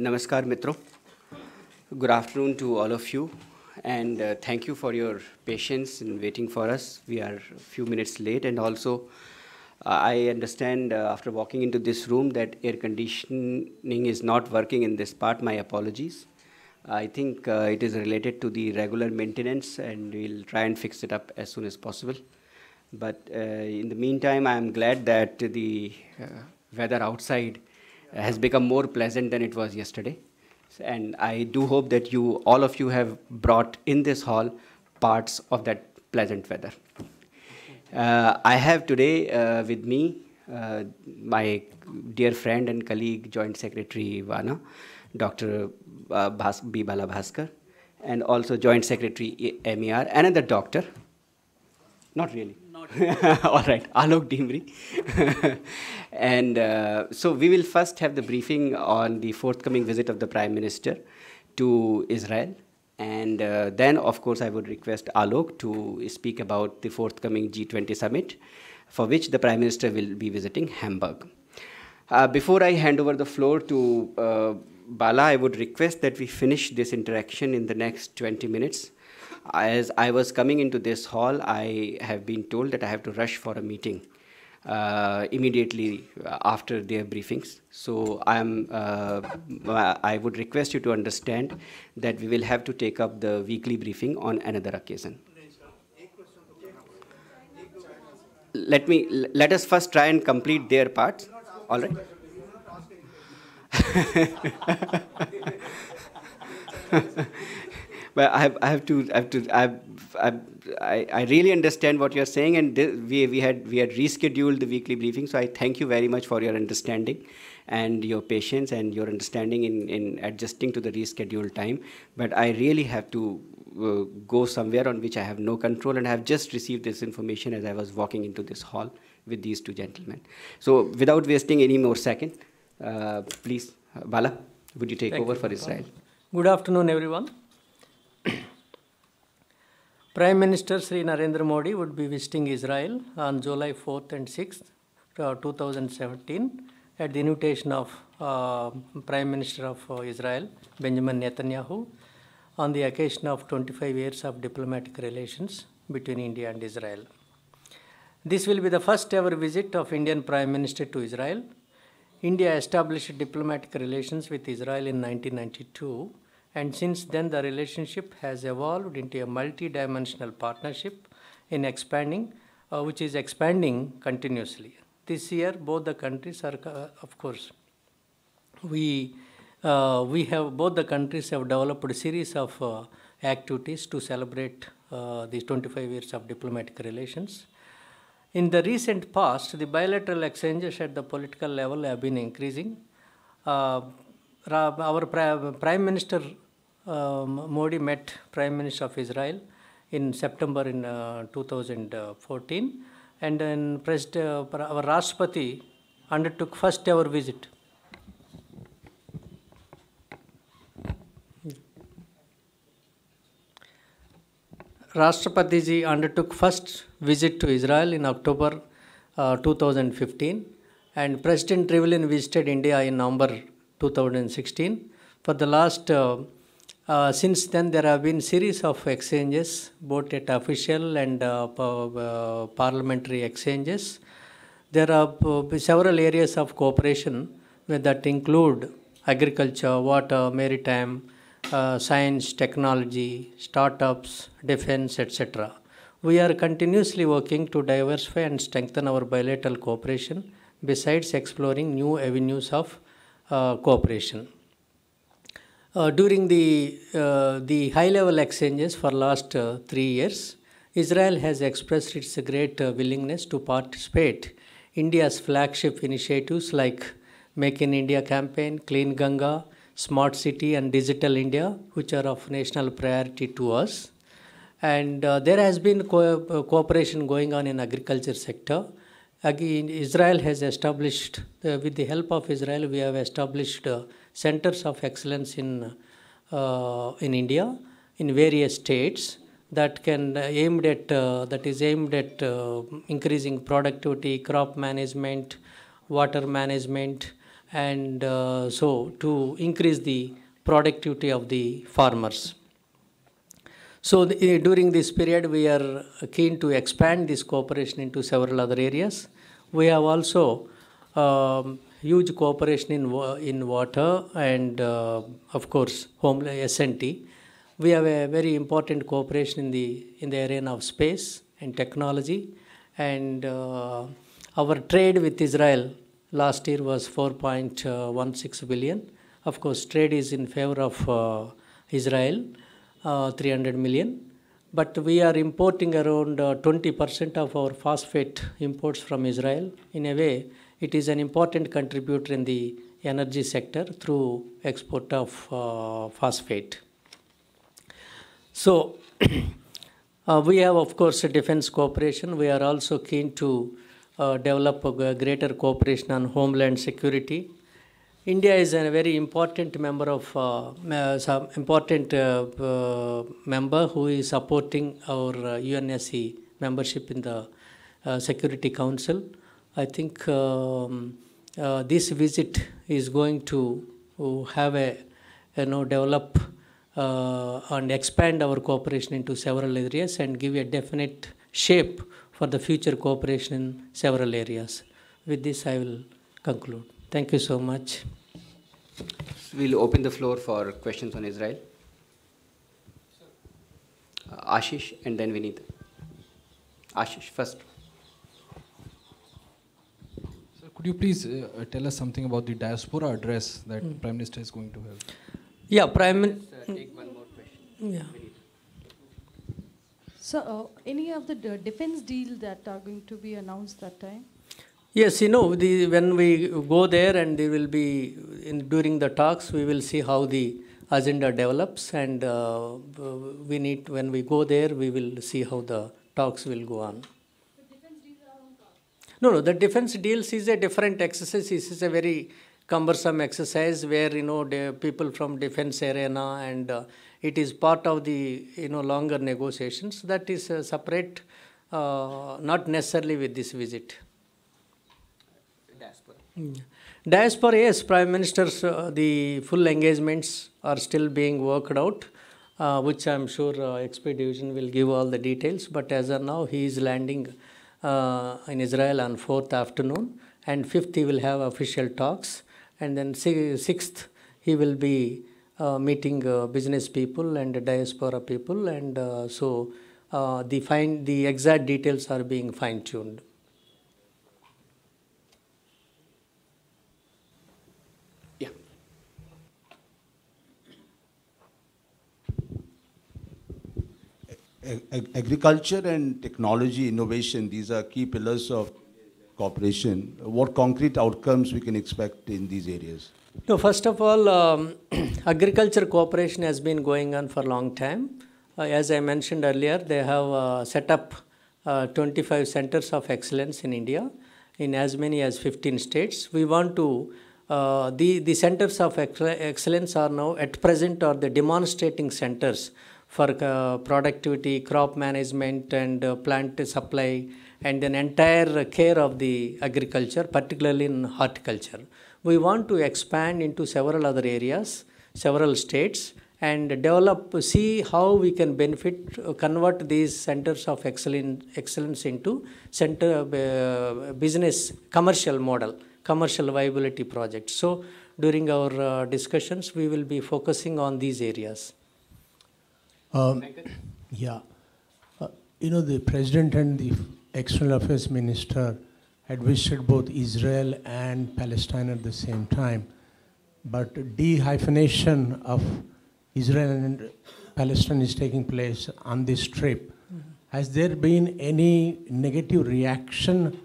Namaskar Mitro. Good afternoon to all of you, and thank you for your patience in waiting for us. We are a few minutes late, and also I understand after walking into this room that air conditioning is not working in this part. My apologies. I think it is related to the regular maintenance, and we'll try and fix it up as soon as possible. But in the meantime, I am glad that the weather outside has become more pleasant than it was yesterday. And I do hope that all of you have brought in this hall parts of that pleasant weather. I have today with me my dear friend and colleague, Joint Secretary Vana, Dr. B. Bala Bhaskar, and also Joint Secretary MER, another doctor. Not really. All right, Alok Dimri. And so we will first have the briefing on the forthcoming visit of the Prime Minister to Israel. And then, of course, I would request Alok to speak about the forthcoming G20 Summit, for which the Prime Minister will be visiting Hamburg. Before I hand over the floor to Bala, I would request that we finish this interaction in the next 20 minutes. As I was coming into this hall, I have been told that I have to rush for a meeting immediately after their briefings. So I would request you to understand that we will have to take up the weekly briefing on another occasion. Let us first try and complete their parts. All right. But I really understand what you're saying, and we had rescheduled the weekly briefing. So I thank you very much for your understanding and your patience and your understanding in adjusting to the rescheduled time. But I really have to go somewhere on which I have no control, and I have just received this information as I was walking into this hall with these two gentlemen. So without wasting any more second, please, Bala, would you take over for Israel? Good afternoon, everyone. Prime Minister Sri Narendra Modi would be visiting Israel on July 4th and 6th, 2017, at the invitation of Prime Minister of Israel, Benjamin Netanyahu, on the occasion of 25 years of diplomatic relations between India and Israel. This will be the first ever visit of Indian Prime Minister to Israel. India established diplomatic relations with Israel in 1992. And since then, the relationship has evolved into a multi-dimensional partnership in expanding, which is expanding continuously. This year, both the countries are, of course, both the countries have developed a series of activities to celebrate these 25 years of diplomatic relations. In the recent past, the bilateral exchanges at the political level have been increasing. Our Prime Minister Modi met Prime Minister of Israel in September in 2014, and then our Rashtrapati undertook first ever visit. Rashtrapati ji undertook first visit to Israel in October 2015, and President Rivlin visited India in November 2016. For the last, since then, there have been series of exchanges, both at official and parliamentary exchanges. There are several areas of cooperation that include agriculture, water, maritime, science, technology, startups, defense, etc. We are continuously working to diversify and strengthen our bilateral cooperation, besides exploring new avenues of cooperation. During the high-level exchanges for last 3 years, Israel has expressed its great willingness to participate in India's flagship initiatives like Make in India campaign, Clean Ganga, Smart City and Digital India, which are of national priority to us. And there has been cooperation going on in agriculture sector. Again, Israel has established, with the help of Israel, we have established centers of excellence in India, in various states, that is aimed at increasing productivity, crop management, water management, and so to increase the productivity of the farmers. So during this period, we are keen to expand this cooperation into several other areas. We have also huge cooperation in water and, of course, home S&T. We have a very important cooperation in the arena of space and technology. And our trade with Israel last year was 4.16 billion. Of course, trade is in favor of Israel. 300 million, but we are importing around 20% of our phosphate imports from Israel. In a way, it is an important contributor in the energy sector through export of phosphate. So we have, of course, a defense cooperation. We are also keen to develop a greater cooperation on homeland security. India is a very important member member who is supporting our UNSC membership in the Security Council. I think this visit is going to have develop and expand our cooperation into several areas and give a definite shape for the future cooperation in several areas. With this, I will conclude. Thank you so much. We'll open the floor for questions on Israel. Ashish and then Vineet. Ashish first. Sir, could you please tell us something about the diaspora address that Prime Minister is going to have? Yeah, Prime Minister. Take one more question. Yeah. So, any of the defense deals that are going to be announced that time? Yes, when we go there and they will be during the talks, we will see how the agenda develops, and when we go there, we will see how the talks will go on. The defense deals are on talks? No, the defense deals is a different exercise. This is a very cumbersome exercise where the people from defense arena, and it is part of the longer negotiations. That is separate, not necessarily with this visit. Diaspora, yes, Prime Minister's, the full engagements are still being worked out, which I'm sure XP Division will give all the details. But as of now, he is landing in Israel on 4th afternoon, and 5th he will have official talks, and then 6th he will be meeting business people and diaspora people, and so the exact details are being fine-tuned. Agriculture and technology innovation, these are key pillars of cooperation. What concrete outcomes we can expect in these areas? No, first of all, agriculture cooperation has been going on for a long time. As I mentioned earlier, they have set up 25 centers of excellence in India, in as many as 15 states. We want to, the centers of excellence are now at present are the demonstrating centers for productivity, crop management, and plant supply, and an entire care of the agriculture, particularly in horticulture. We want to expand into several other areas, several states, and see how we can convert these centers of excellence into business commercial model, commercial viability projects. So during our discussions, we will be focusing on these areas. The President and the External Affairs Minister had visited both Israel and Palestine at the same time. But de-hyphenation of Israel and Palestine is taking place on this trip. Has there been any negative reaction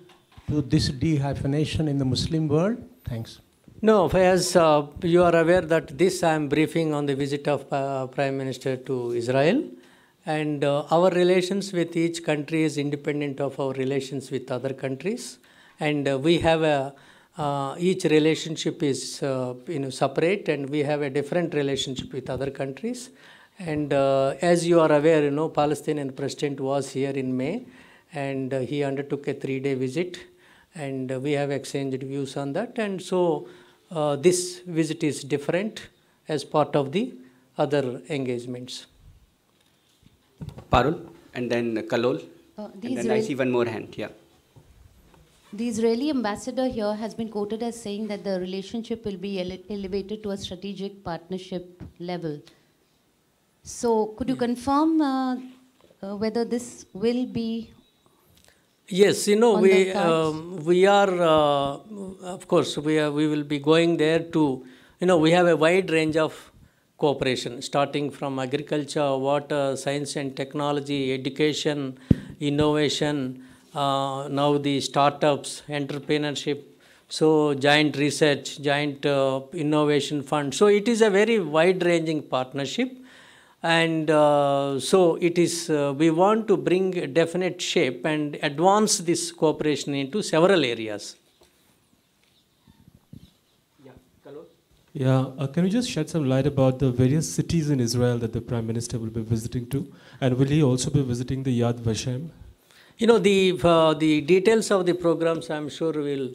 to this de-hyphenation in the Muslim world? Thanks. No, as you are aware that this I am briefing on the visit of Prime Minister to Israel, and our relations with each country is independent of our relations with other countries, and we have each relationship is separate, and we have a different relationship with other countries. And as you are aware, Palestinian President was here in May, and he undertook a 3-day visit, and we have exchanged views on that, and so this visit is different as part of the other engagements. Parul, and then Kalol, and then I see one more hand. Yeah. The Israeli ambassador here has been quoted as saying that the relationship will be elevated to a strategic partnership level. So, could you confirm whether this will be? Yes, you know, we are, of course, we will be going there to, you know, we have a wide range of cooperation, starting from agriculture, water, science and technology, education, innovation, now the startups, entrepreneurship, so joint research, joint innovation fund. So it is a very wide-ranging partnership. And so it is, we want to bring a definite shape and advance this cooperation into several areas. Yeah, can you just shed some light about the various cities in Israel that the Prime Minister will be visiting to? And will he also be visiting the Yad Vashem? You know, the details of the programs, I'm sure, will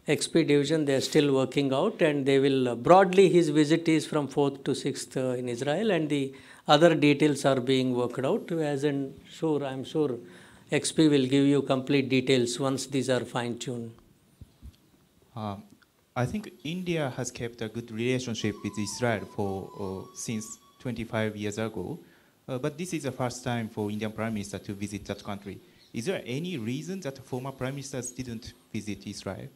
XP division, they are still working out, and they will, broadly, his visit is from 4th to 6th in Israel, and the other details are being worked out. As in, sure, I'm sure XP will give you complete details once these are fine-tuned. I think India has kept a good relationship with Israel for since 25 years ago, but this is the first time for Indian Prime Minister to visit that country. Is there any reason that former Prime Ministers didn't visit Israel?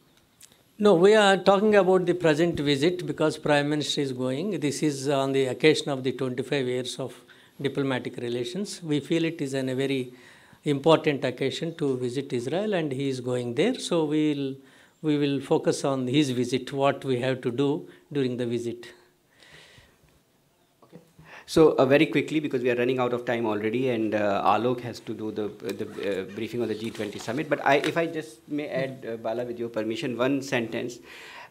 No, we are talking about the present visit because Prime Minister is going. This is on the occasion of the 25 years of diplomatic relations. We feel it is a very important occasion to visit Israel, and he is going there. So we will focus on his visit, what we have to do during the visit. So very quickly, because we are running out of time already, and Alok has to do the briefing on the G20 summit. But if I just may add, Bala, with your permission, one sentence.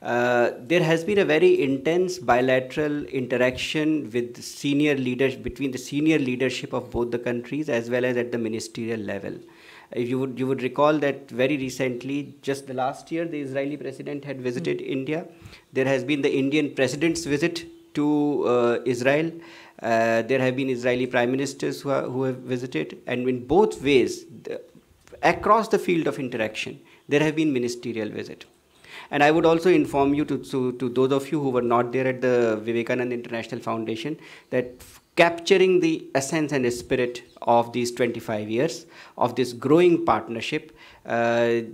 There has been a very intense bilateral interaction with senior leaders, between the senior leadership of both the countries as well as at the ministerial level. If you would recall that very recently, just the last year, the Israeli president had visited India. There has been the Indian president's visit to Israel. There have been Israeli prime ministers who have visited, and in both ways, across the field of interaction, there have been ministerial visits. And I would also inform you to those of you who were not there at the Vivekananda International Foundation that capturing the essence and the spirit of these 25 years of this growing partnership, a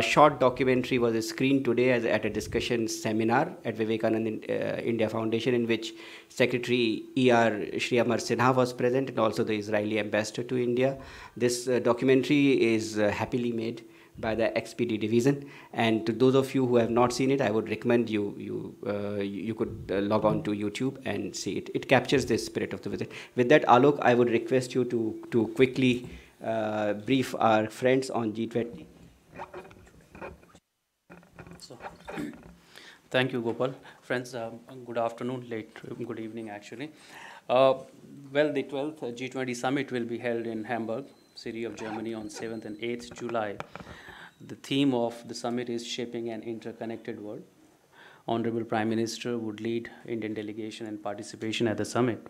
short documentary was screened today at a discussion seminar at Vivekananda India Foundation, in which Secretary E.R. Shri Amar Sinha was present, and also the Israeli ambassador to India. This documentary is happily made by the XPD division, and to those of you who have not seen it, I would recommend you could log on to YouTube and see it. It captures the spirit of the visit. With that, Alok, I would request you to quickly brief our friends on G20. So, thank you, Gopal. Friends, good afternoon, good evening actually. Well, the 12th G20 Summit will be held in Hamburg, city of Germany, on 7th and 8th July. The theme of the summit is Shaping an Interconnected World. Honorable Prime Minister would lead Indian delegation and participation at the summit.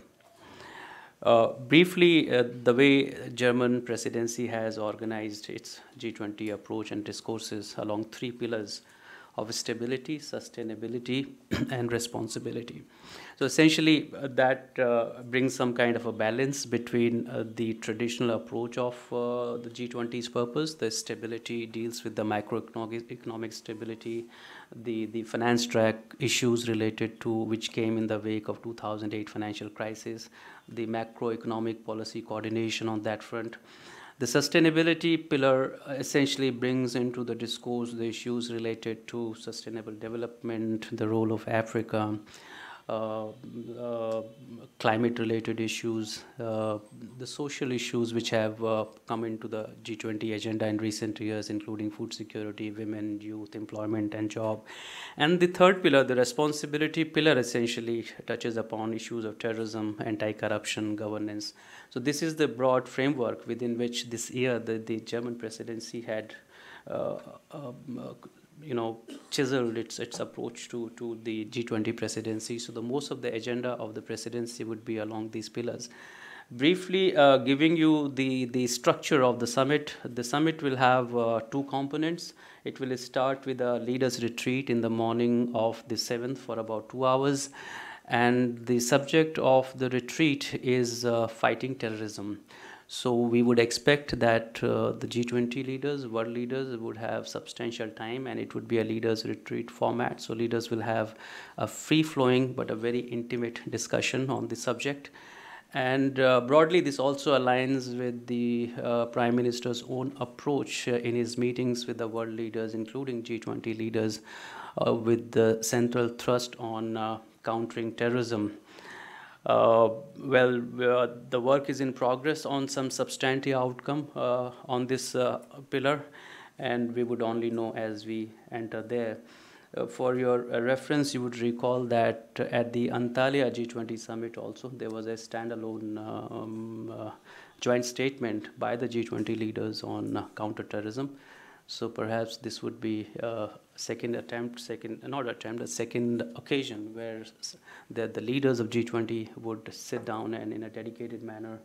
Briefly, the way German presidency has organized its G20 approach and discourses along three pillars of stability, sustainability, and responsibility. So essentially, that brings some kind of a balance between the traditional approach of the G20's purpose. The stability deals with the macroeconomic stability, the finance track issues related to which came in the wake of 2008 financial crisis, the macroeconomic policy coordination on that front. The sustainability pillar essentially brings into the discourse the issues related to sustainable development, the role of Africa, climate-related issues, the social issues which have come into the G20 agenda in recent years, including food security, women, youth, employment, and job. And the third pillar, the responsibility pillar, essentially touches upon issues of terrorism, anti-corruption, governance. So this is the broad framework within which this year the German presidency had chiseled its approach to the G20 presidency. So the most of the agenda of the presidency would be along these pillars. Briefly giving you the structure of the summit. The summit will have two components. It will start with a leaders retreat in the morning of the 7th for about 2 hours. And the subject of the retreat is fighting terrorism. So we would expect that the G20 leaders, world leaders, would have substantial time, and it would be a leaders retreat format. So leaders will have a free-flowing but a very intimate discussion on the subject. And broadly, this also aligns with the Prime Minister's own approach in his meetings with the world leaders, including G20 leaders, with the central thrust on countering terrorism. The work is in progress on some substantive outcome on this pillar, and we would only know as we enter there. For your reference, you would recall that at the Antalya G20 Summit also, there was a standalone joint statement by the G20 leaders on counterterrorism. So perhaps this would be a second occasion where the leaders of G20 would sit down and in a dedicated manner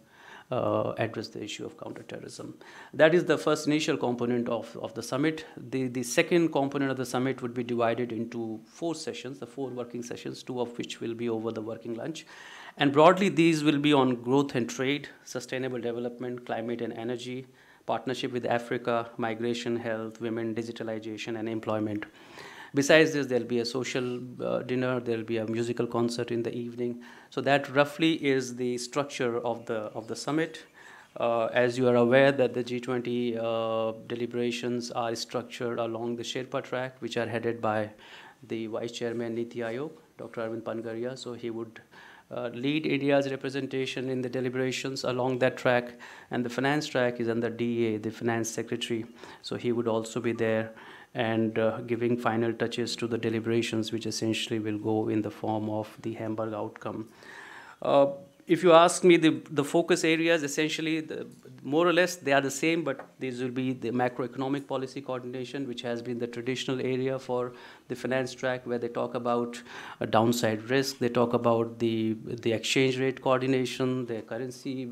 address the issue of counterterrorism. That is the first initial component of the summit. The second component of the summit would be divided into 4 sessions, the 4 working sessions, 2 of which will be over the working lunch. And broadly, these will be on growth and trade, sustainable development, climate and energy, partnership with Africa, migration, health, women, digitalization, and employment. Besides this, there'll be a social dinner, there'll be a musical concert in the evening. So that roughly is the structure of the summit. As you are aware that the G20 deliberations are structured along the Sherpa track, which are headed by the Vice Chairman Niti Aayog, Dr. Arvind Pangaria. So he would lead India's representation in the deliberations along that track, and the finance track is under DA, the Finance Secretary. So he would also be there and giving final touches to the deliberations, which essentially will go in the form of the Hamburg outcome. If you ask me, the focus areas, essentially, more or less, they are the same, but these will be the macroeconomic policy coordination, which has been the traditional area for the finance track, where they talk about a downside risk, they talk about the exchange rate coordination, the currency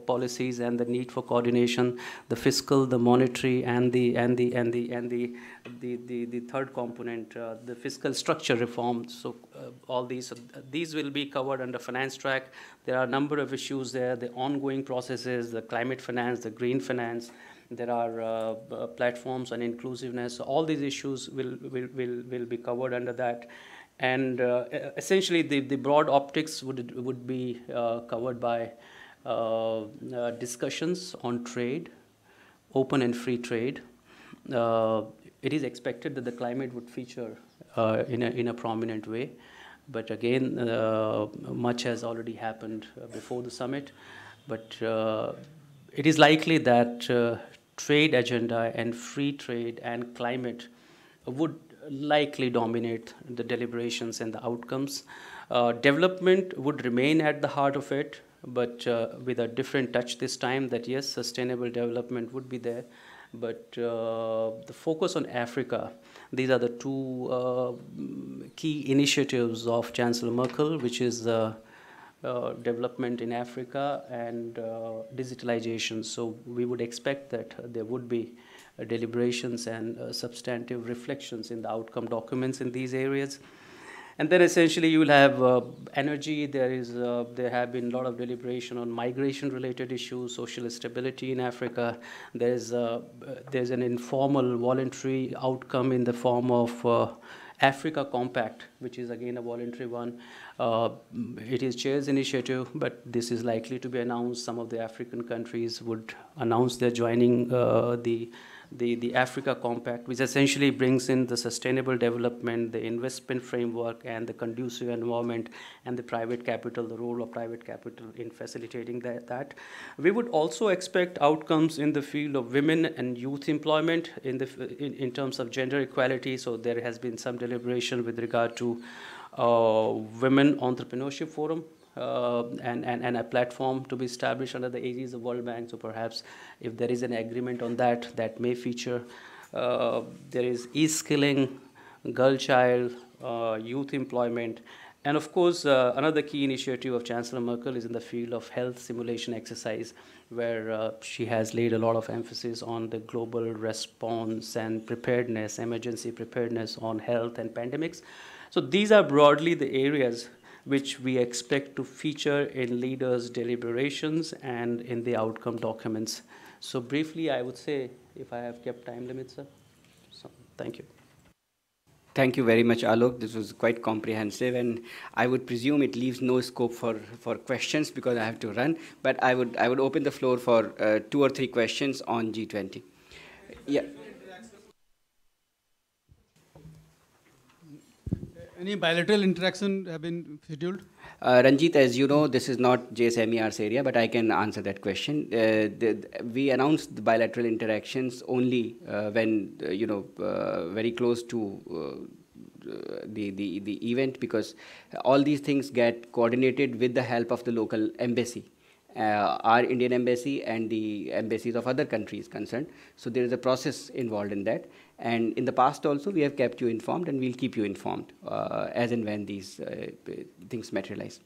policies and the need for coordination, the fiscal, the monetary, and the third component, the fiscal structure reform. So all these will be covered under finance track. There are a number of issues there, the ongoing processes, the climate finance, the green finance. There are platforms on inclusiveness. So all these issues will be covered under that. And essentially, the broad optics would be covered by discussions on trade, open and free trade. It is expected that the climate would feature in a prominent way. But again, much has already happened before the summit. But it is likely that trade agenda and free trade and climate would likely dominate the deliberations and the outcomes. Development would remain at the heart of it, but with a different touch this time, that yes, sustainable development would be there. But the focus on Africa, these are the 2 key initiatives of Chancellor Merkel, which is development in Africa and digitalization. So we would expect that there would be deliberations and substantive reflections in the outcome documents in these areas. And then essentially you will have energy. There have been a lot of deliberation on migration-related issues, social stability in Africa. There's an informal voluntary outcome in the form of Africa Compact, which is again a voluntary one. It is Chair's initiative, but this is likely to be announced. Some of the African countries would announce their joining the Africa Compact, which essentially brings in the sustainable development, the investment framework, and the conducive environment, and the private capital, the role of private capital in facilitating that. We would also expect outcomes in the field of women and youth employment in terms of gender equality. So there has been some deliberation with regard to Women Entrepreneurship Forum, and a platform to be established under the aegis of World Bank. So perhaps if there is an agreement on that, that may feature. there is e-skilling, girl child, youth employment, and of course, another key initiative of Chancellor Merkel is in the field of health simulation exercise, where she has laid a lot of emphasis on the global response and preparedness, emergency preparedness on health and pandemics. So these are broadly the areas which we expect to feature in leaders' deliberations and in the outcome documents. So briefly, I would say, if I have kept time limits, sir. So, thank you. Thank you very much, Alok. This was quite comprehensive, and I would presume it leaves no scope for questions because I have to run. But I would open the floor for 2 or 3 questions on G20. Yeah. Any bilateral interaction have been scheduled? Ranjit, as you know, this is not JSMER's area, but I can answer that question. We announced the bilateral interactions only when, very close to the event, because all these things get coordinated with the help of the local embassy. Our Indian embassy and the embassies of other countries concerned. So there is a process involved in that. And in the past also, we have kept you informed, and we'll keep you informed as and when these things materialize.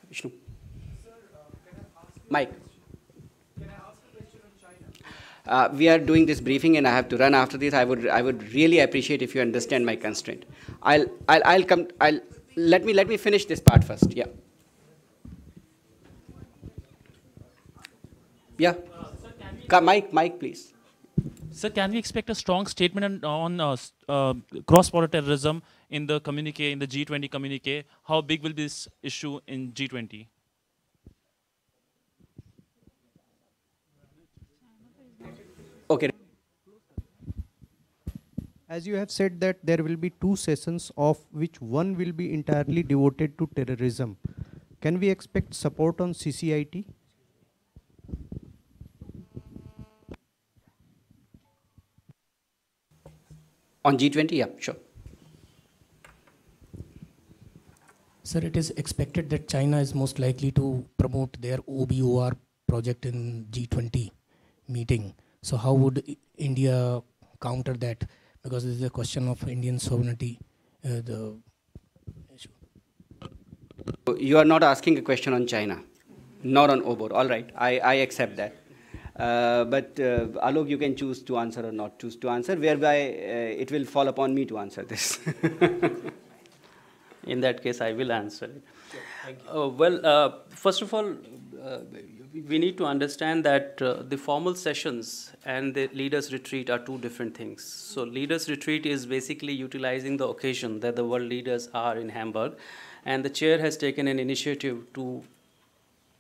Vishnu. Mike. Can I ask a question on China? We are doing this briefing, and I have to run after this. I would really appreciate if you understand my constraint. Let me finish this part first. Yeah. Yeah. Mike, please. Sir, can we expect a strong statement on cross-border terrorism in the communique, in the G20 communique? How big will this issue in G20? Okay. As you have said that there will be 2 sessions, of which one will be entirely devoted to terrorism. Can we expect support on CCIT? On G20, yeah, sure. Sir, it is expected that China is most likely to promote their OBOR project in G20 meeting. So how would India counter that? Because this is a question of Indian sovereignty. The issue. You are not asking a question on China, not on OBOR. All right, I accept that. But Alok, you can choose to answer or not choose to answer, whereby it will fall upon me to answer this. In that case, I will answer it. Well, first of all, we need to understand that the formal sessions and the leaders' retreat are 2 different things. So leaders' retreat is basically utilizing the occasion that the world leaders are in Hamburg, and the chair has taken an initiative to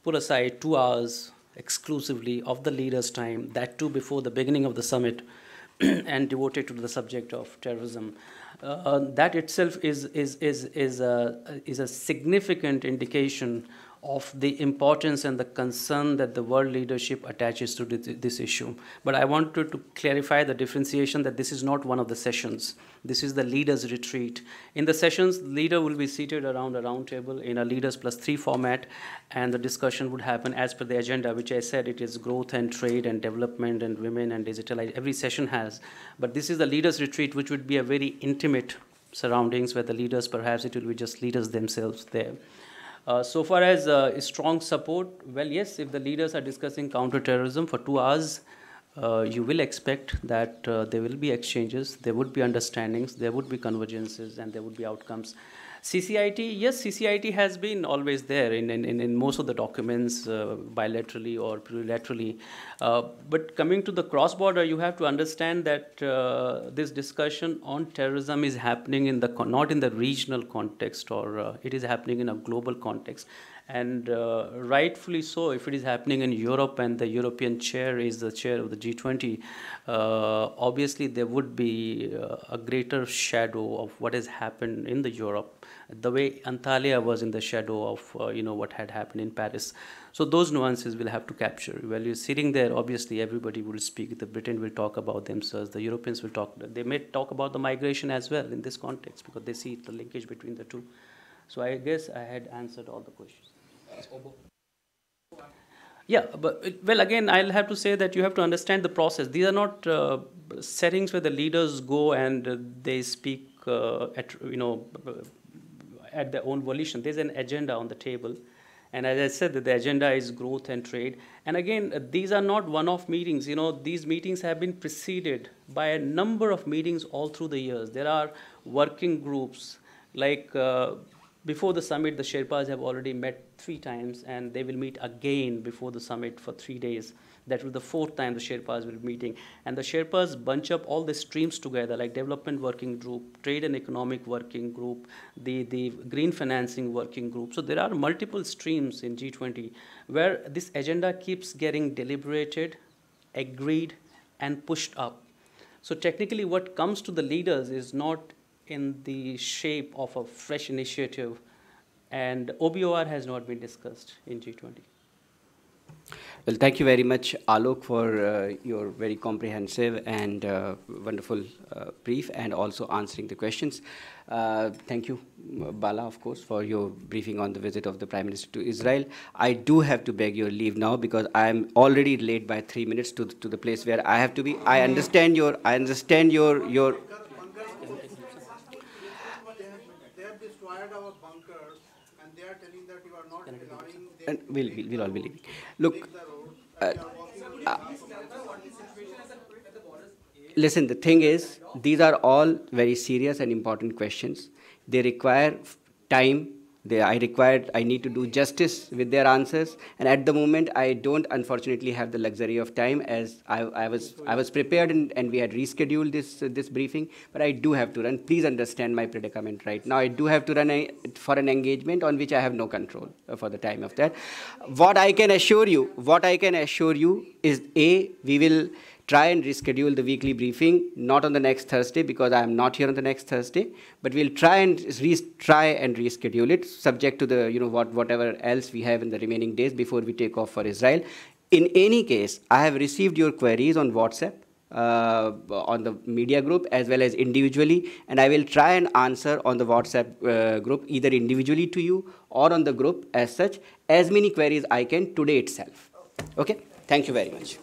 put aside 2 hours exclusively of the leaders' time, that too before the beginning of the summit, and devoted to the subject of terrorism. That itself is a significant indication of the importance and the concern that the world leadership attaches to this issue. But I wanted to clarify the differentiation that this is not one of the sessions. This is the leaders' retreat. In the sessions, the leader will be seated around a round table in a leaders plus 3 format, and the discussion would happen as per the agenda, which I said it is growth and trade and development and women and digitalization. Every session has. But this is the leaders' retreat, which would be a very intimate surroundings where the leaders, perhaps it will be just leaders themselves there. So far as strong support, well, yes, if the leaders are discussing counterterrorism for 2 hours, you will expect that there will be exchanges, there would be understandings, there would be convergences, and there would be outcomes. CCIT, yes, CCIT has been always there in most of the documents, bilaterally or plurilaterally. But coming to the cross-border, you have to understand that this discussion on terrorism is happening in the not in the regional context, or it is happening in a global context. And rightfully so, if it is happening in Europe and the European chair is the chair of the G20, obviously there would be a greater shadow of what has happened in the Europe, the way Antalya was in the shadow of what had happened in Paris. So those nuances will have to capture. While you're sitting there, obviously everybody will speak. The Britain will talk about themselves. The Europeans will talk. They may talk about the migration as well in this context because they see the linkage between the two. So I guess I had answered all the questions. Yeah, but well, again, I'll have to say that you have to understand the process. These are not settings where the leaders go and they speak at their own volition. There's an agenda on the table, and as I said, the agenda is growth and trade. And again, these are not one-off meetings. These meetings have been preceded by a number of meetings all through the years. There are working groups like. Before the summit, the Sherpas have already met 3 times, and they will meet again before the summit for 3 days. That will be the 4th time the Sherpas will be meeting. And the Sherpas bunch up all the streams together, like Development Working Group, Trade and Economic Working Group, the Green Financing Working Group. So there are multiple streams in G20 where this agenda keeps getting deliberated, agreed, and pushed up. So technically what comes to the leaders is not in the shape of a fresh initiative, and OBOR has not been discussed in G20. Well, thank you very much, Alok, for your very comprehensive and wonderful brief, and also answering the questions. Thank you, Bala, of course, for your briefing on the visit of the Prime Minister to Israel. I do have to beg your leave now because I am already late by 3 minutes to the place where I have to be. I understand your. Our bunkers, and they are telling that you are not allowing them. And we'll all be leaving. Look, listen, the thing is, these are all very serious and important questions. They require time. I need to do justice with their answers, and at the moment I don't unfortunately have the luxury of time, as I was prepared and we had rescheduled this briefing, but I do have to run. Please understand my predicament right now. I do have to run for an engagement on which I have no control for the time of that. What I can assure you is, A, we will try and reschedule the weekly briefing, not on the next Thursday because I am not here on the next Thursday, but we'll try and reschedule it, subject to the whatever else we have in the remaining days before we take off for Israel. In any case, I have received your queries on WhatsApp, on the media group as well as individually, and I will try and answer on the WhatsApp group, either individually to you or on the group as such, as many queries I can today itself. Okay? Thank you very much.